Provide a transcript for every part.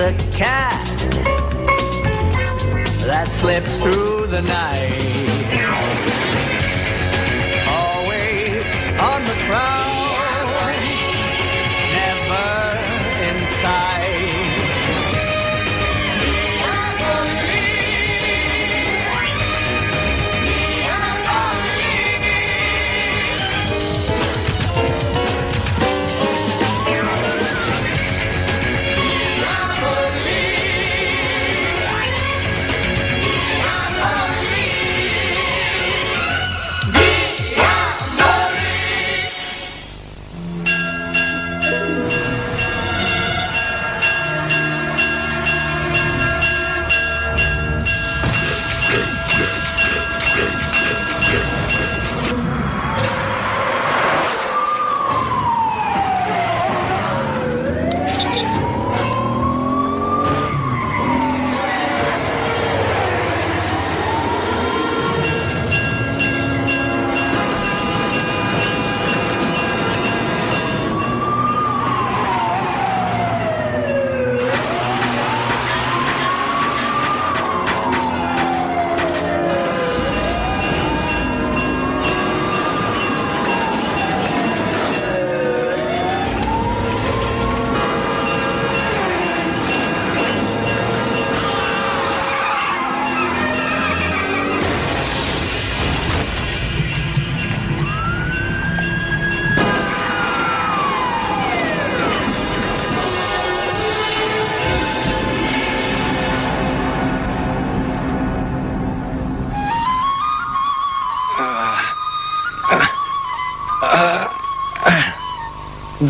a cat that slips through the night, always on the prowl, never in sight.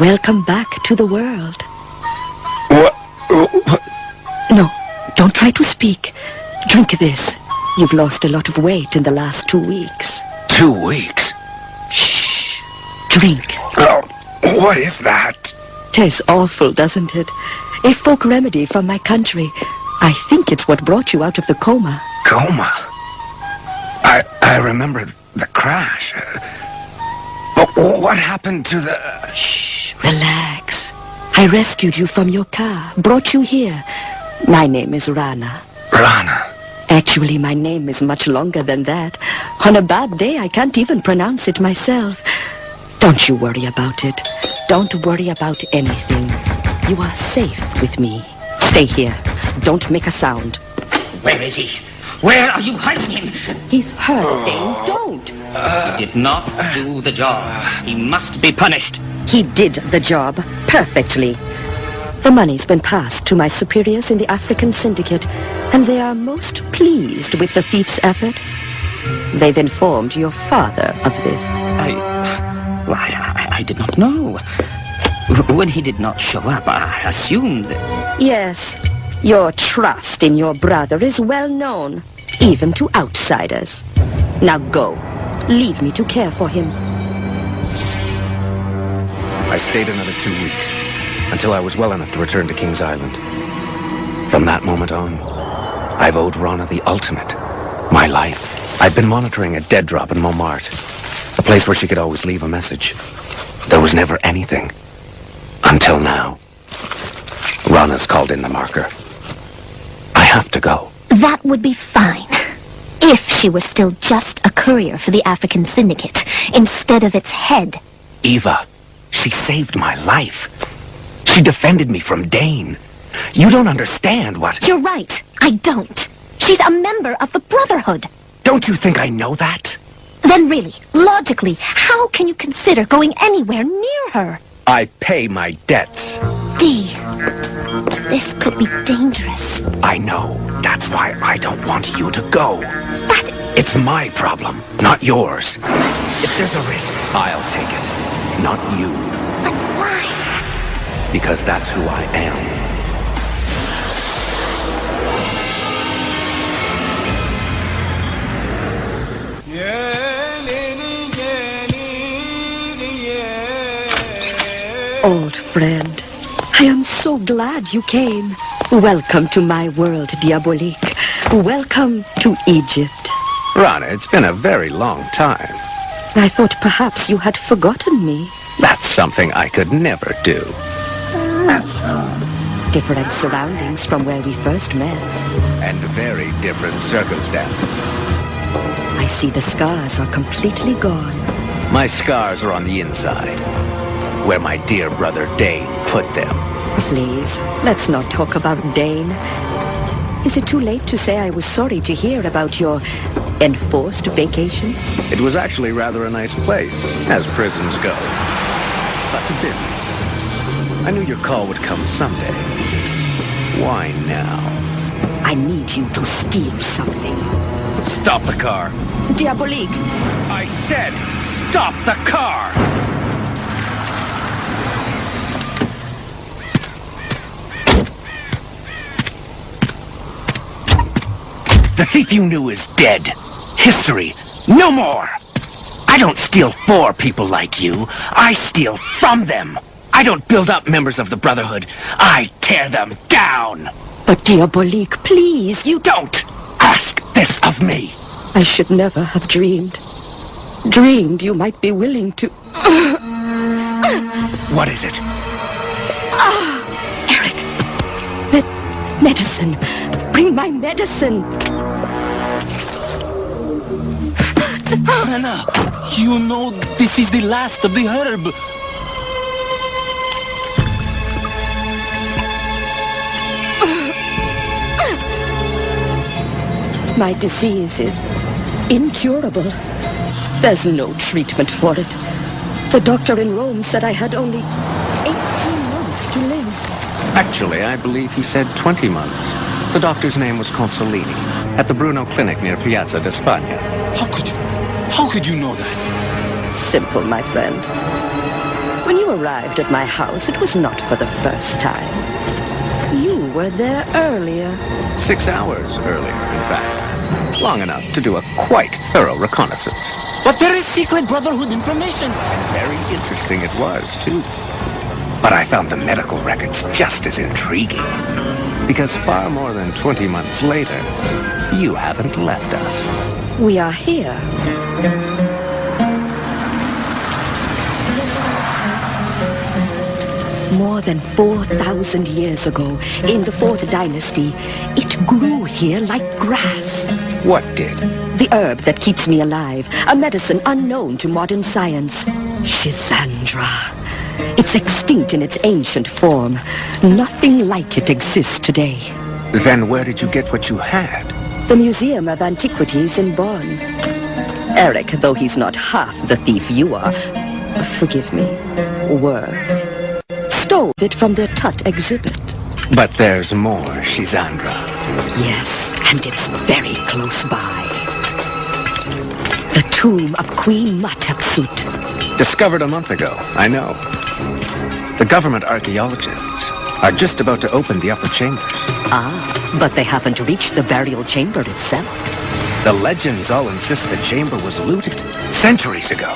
Welcome back to the world. What? No, don't try to speak. Drink this. You've lost a lot of weight in the last 2 weeks. 2 weeks? Shh. Drink. Oh, what is that? Tastes awful, doesn't it? A folk remedy from my country. I think it's what brought you out of the coma. Coma? I remember the crash. But what happened to the... Shh, relax. I rescued you from your car, brought you here. My name is Rana. Rana? Actually, my name is much longer than that. On a bad day, I can't even pronounce it myself. Don't you worry about it. Don't worry about anything. You are safe with me. Stay here. Don't make a sound. Where is he? Where are you hiding him? He's hurt, Dane. Don't. He did not do the job. He must be punished. He did the job perfectly. The money's been passed to my superiors in the African Syndicate, and they are most pleased with the thief's effort. They've informed your father of this. I did not know. When he did not show up, I assumed that... Yes, your trust in your brother is well known, even to outsiders. Now go. Leave me to care for him. I stayed another 2 weeks, until I was well enough to return to King's Island. From that moment on, I've owed Rana the ultimate, my life. I've been monitoring a dead drop in Montmartre, a place where she could always leave a message. There was never anything. Until now. Rana's called in the marker. I have to go. That would be fine. If she were still just a courier for the African Syndicate, instead of its head. Eva, she saved my life. She defended me from Dane. You don't understand what... You're right. I don't. She's a member of the Brotherhood. Don't you think I know that? Then really, logically, how can you consider going anywhere near her? I pay my debts. Dee, this could be dangerous. I know. That's why I don't want you to go. But... It's my problem, not yours. If there's a risk, I'll take it. Not you. But why? Because that's who I am. Old friend, I am so glad you came. Welcome to my world, Diabolik. Welcome to Egypt. Rana, it's been a very long time. I thought perhaps you had forgotten me. That's something I could never do. Different surroundings from where we first met. And very different circumstances. I see the scars are completely gone. My scars are on the inside, where my dear brother Dane put them. Please, let's not talk about Dane. Is it too late to say I was sorry to hear about your enforced vacation? It was actually rather a nice place, as prisons go. But to business. I knew your call would come someday. Why now? I need you to steal something. Stop the car. Diabolik! I said, stop the car! The thief you knew is dead. History. No more! I don't steal for people like you. I steal from them. I don't build up members of the Brotherhood. I tear them down. But Diabolik, please, you Don't ask this of me. I should never have dreamed. Dreamed you might be willing to... What is it? Eric! Medicine! Bring my medicine! Anna, you know this is the last of the herb. My disease is incurable. There's no treatment for it. The doctor in Rome said I had only 18 months to live. Actually, I believe he said 20 months. The doctor's name was Consolini, at the Bruno Clinic near Piazza d'Espagna. How could you know that? Simple, my friend. When you arrived at my house, it was not for the first time. You were there earlier. 6 hours earlier, in fact. Long enough to do a quite thorough reconnaissance. But there is secret Brotherhood information. And very interesting it was, too. But I found the medical records just as intriguing. Because far more than 20 months later, you haven't left us. We are here. More than 4,000 years ago, in the 4th dynasty, it grew here like grass. What did? The herb that keeps me alive, a medicine unknown to modern science. Shisandra. It's extinct in its ancient form. Nothing like it exists today. Then where did you get what you had? The Museum of Antiquities in Bonn. Eric, though he's not half the thief you are, forgive me, were, stole it from their Tut exhibit. But there's more, Shisandra. Yes, and it's very close by. The tomb of Queen Hatshepsut. Discovered a month ago, I know. The government archaeologists are just about to open the upper chambers. Ah, but they haven't reached the burial chamber itself. The legends all insist the chamber was looted centuries ago.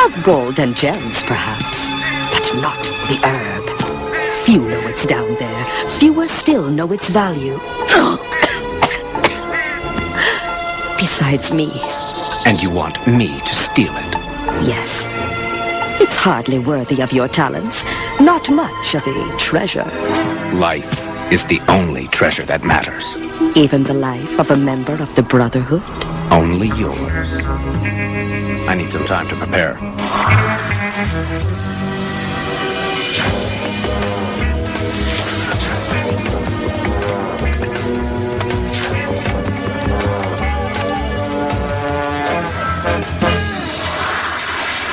Of gold and gems, perhaps, but not the herb. Few know it's down there. Fewer still know its value. Besides me. And you want me to steal it? Yes. It's hardly worthy of your talents. Not much of a treasure. Life is the only treasure that matters. Even the life of a member of the Brotherhood? Only yours. I need some time to prepare.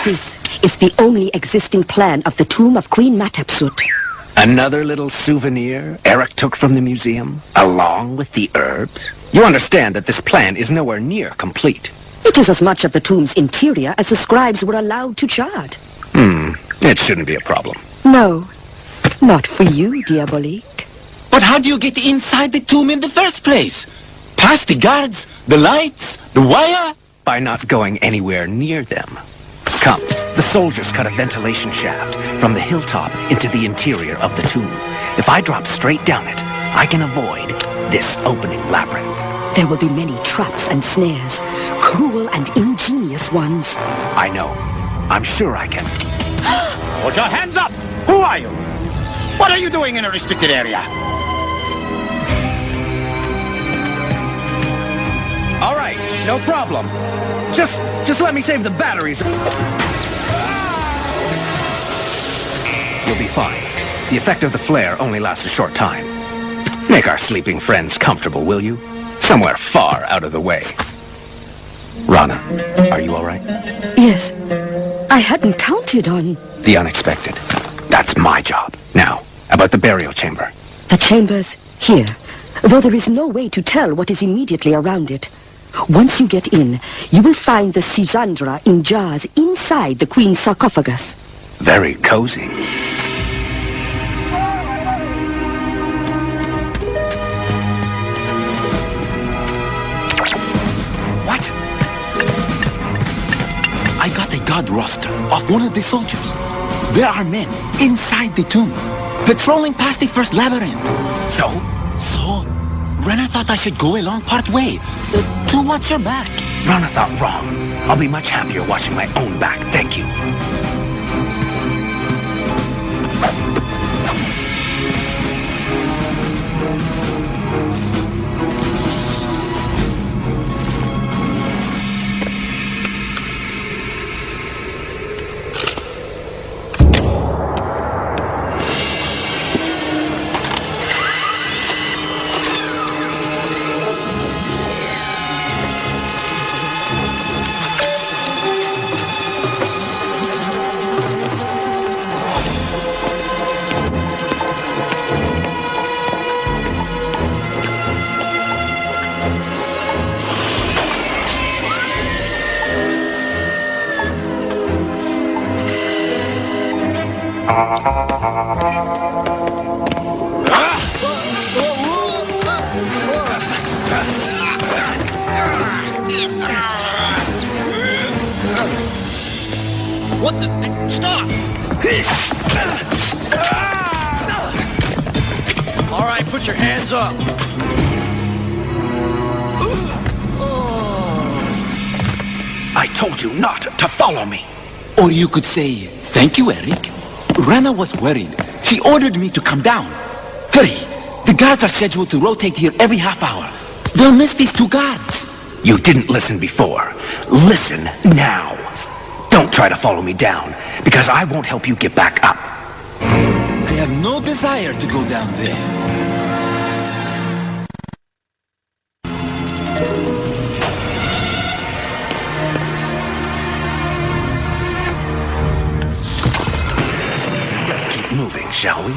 This is the only existing plan of the tomb of Queen Hatshepsut. Another little souvenir Eric took from the museum, along with the herbs? You understand that this plan is nowhere near complete. It is as much of the tomb's interior as the scribes were allowed to chart. It shouldn't be a problem. No, not for you, Diabolik. But how do you get inside the tomb in the first place? Past the guards, the lights, the wire? By not going anywhere near them. Come, the soldiers cut a ventilation shaft from the hilltop into the interior of the tomb. If I drop straight down it, I can avoid this opening labyrinth. There will be many traps and snares, cruel and ingenious ones. I know. I'm sure I can. Hold your hands up! Who are you? What are you doing in a restricted area? All right, no problem. Just let me save the batteries. You'll be fine. The effect of the flare only lasts a short time. Make our sleeping friends comfortable, will you? Somewhere far out of the way. Rana, are you all right? Yes. I hadn't counted on... The unexpected. That's my job. Now, about the burial chamber. The chamber's here, though there is no way to tell what is immediately around it. Once you get in, you will find the Cisandra in jars inside the Queen's sarcophagus. Very cozy. What? I got a guard roster of one of the soldiers. There are men inside the tomb, patrolling past the first labyrinth. So, Rana thought I should go along part way, to watch your back. Rana thought wrong. I'll be much happier watching my own back, thank you. What the? Stop! All right, put your hands up. I told you not to follow me. Or you could say, thank you, Eric. Rana was worried. She ordered me to come down. Hurry! The guards are scheduled to rotate here every half hour. They'll miss these two guards. You didn't listen before. Listen now. Don't try to follow me down, because I won't help you get back up. I have no desire to go down there. Let's keep moving, shall we?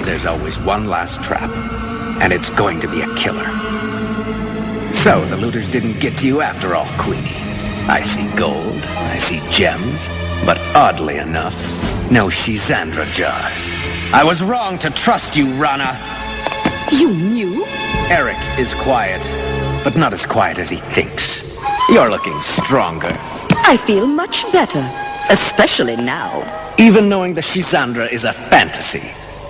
There's always one last trap, and it's going to be a killer. So the looters didn't get to you after all, Queenie. I see gold, I see gems, but oddly enough, no Cisandra jars. I was wrong to trust you, Rana. You knew? Eric is quiet, but not as quiet as he thinks. You're looking stronger. I feel much better, especially now. Even knowing the Cisandra is a fantasy.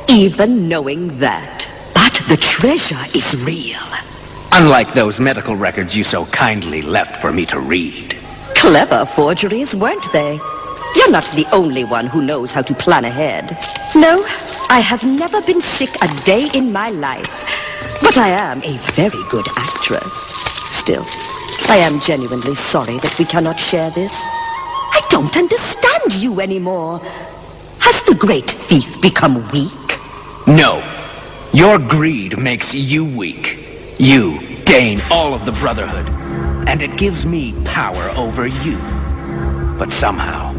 Even knowing that. But the treasure is real. Unlike those medical records you so kindly left for me to read. Clever forgeries, weren't they? You're not the only one who knows how to plan ahead. No, I have never been sick a day in my life. But I am a very good actress. Still, I am genuinely sorry that we cannot share this. I don't understand find you anymore. Has the great thief become weak? No. Your greed makes you weak. You gain all of the Brotherhood, and it gives me power over you. But somehow,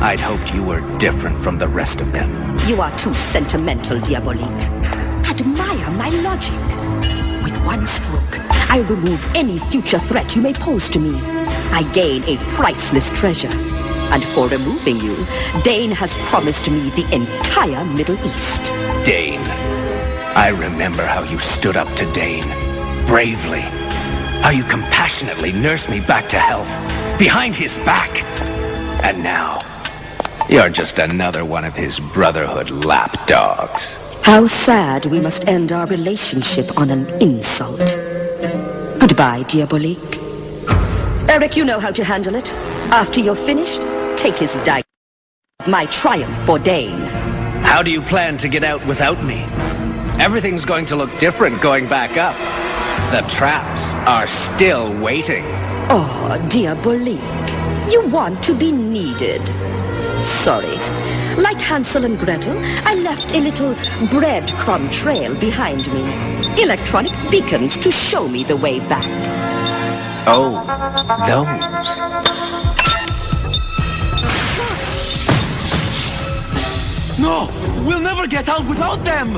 I'd hoped you were different from the rest of them. You are too sentimental, Diabolik. Admire my logic. With one stroke, I remove any future threat you may pose to me. I gain a priceless treasure. And for removing you, Dane has promised me the entire Middle East. Dane. I remember how you stood up to Dane. Bravely. How you compassionately nursed me back to health. Behind his back. And now, you're just another one of his Brotherhood lapdogs. How sad we must end our relationship on an insult. Goodbye, Diabolik. Eric, you know how to handle it. After you're finished, take his dagger. My triumph for Dane. How do you plan to get out without me? Everything's going to look different going back up. The traps are still waiting. Oh, Diabolik, you want to be needed. Sorry. Like Hansel and Gretel, I left a little breadcrumb trail behind me. Electronic beacons to show me the way back. Oh, those. No! We'll never get out without them!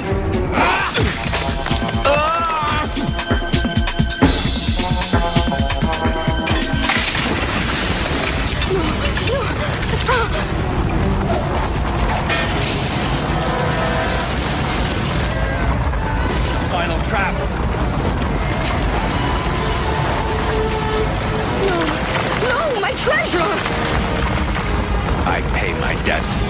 Final trap. No, my treasure! I pay my debts.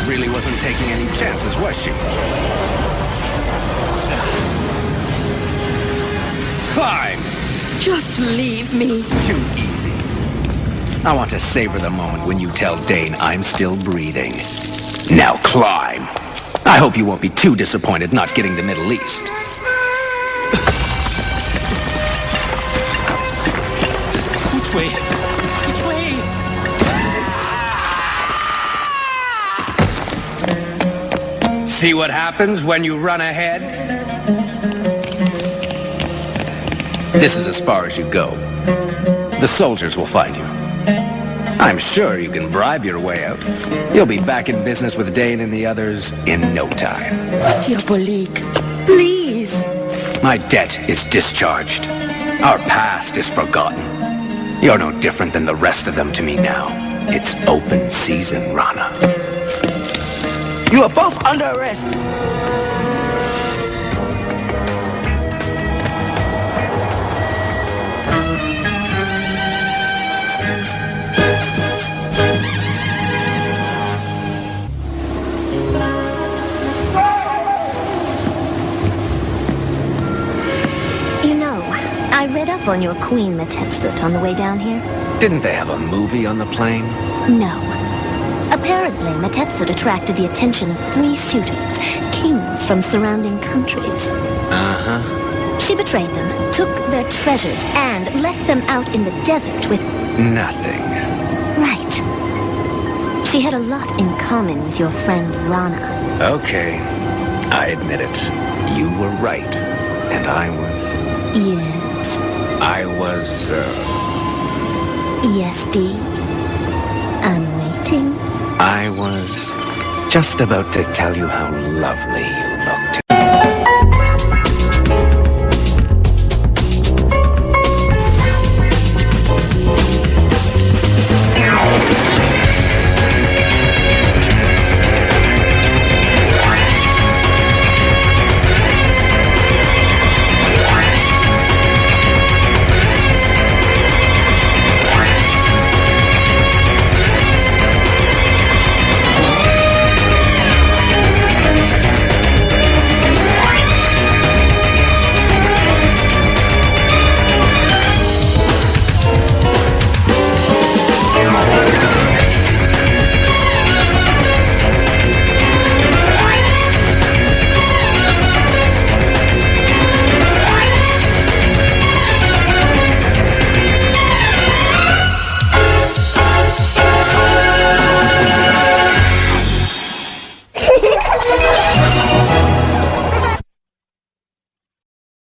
Really wasn't taking any chances, was she? Climb! Just leave me. Too easy. I want to savor the moment when you tell Dane I'm still breathing. Now climb! I hope you won't be too disappointed not getting the Middle East. Which way? Which way? See what happens when you run ahead? This is as far as you go. The soldiers will find you. I'm sure you can bribe your way out. You'll be back in business with Dane and the others in no time. Diabolik, please. My debt is discharged. Our past is forgotten. You're no different than the rest of them to me now. It's open season, Rana. You are both under arrest. You know, I read up on your queen, Metepsut, on the way down here. Didn't they have a movie on the plane? No. Apparently, Metepsut attracted the attention of 3 suitors, kings from surrounding countries. Uh-huh. She betrayed them, took their treasures, and left them out in the desert with... Nothing. Right. She had a lot in common with your friend Rana. Okay. I admit it. You were right. And I was... Yes. I was, Yes, Dee. I'm waiting. I was just about to tell you how lovely you